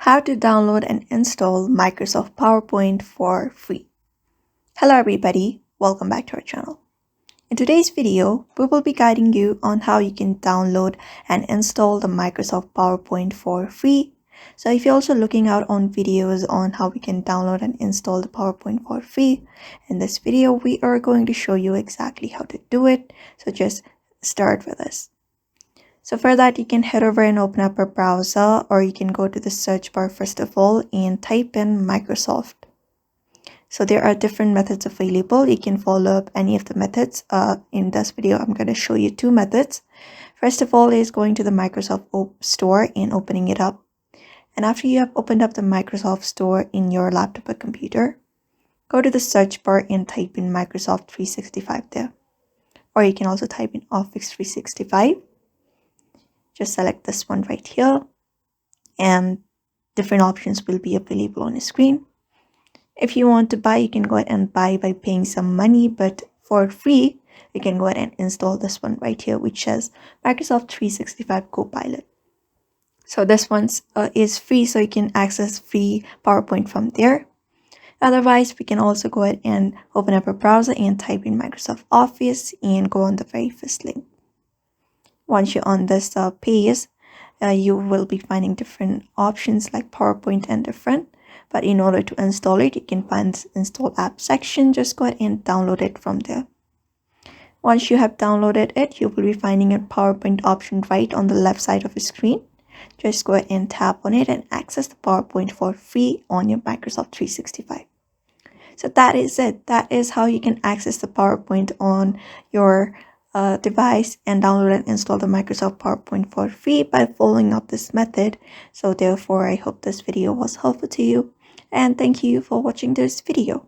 How to download and install Microsoft PowerPoint for free. Hello everybody, welcome back to our channel. In today's video, we will be guiding you on how you can download and install the Microsoft PowerPoint for free. So if you're also looking out on videos on how we can download and install the PowerPoint for free, in this video we are going to show you exactly how to do it. So just start with us. So for that, you can head over and open up a browser, or you can go to the search bar first of all and type in Microsoft. So there are different methods available. You can follow up any of the methods. In this video, I'm going to show you two methods. First of all is going to the Microsoft Store and opening it up. And after you have opened up the Microsoft Store in your laptop or computer, go to the search bar and type in Microsoft 365 there. Or you can also type in Office 365. Just select this one right here, and different options will be available on the screen. If you want to buy, you can go ahead and buy by paying some money, but for free, you can go ahead and install this one right here, which says Microsoft 365 Copilot. So this one is free, so you can access free PowerPoint from there. Otherwise, we can also go ahead and open up a browser and type in Microsoft Office and go on the very first link. Once you're on this page, you will be finding different options like PowerPoint and different. But in order to install it, you can find this install app section. Just go ahead and download it from there. Once you have downloaded it, you will be finding a PowerPoint option right on the left side of the screen. Just go ahead and tap on it and access the PowerPoint for free on your Microsoft 365. So that is it. That is how you can access the PowerPoint on your device and download and install the Microsoft PowerPoint for free by following up this method. So therefore, I hope this video was helpful to you, and thank you for watching this video.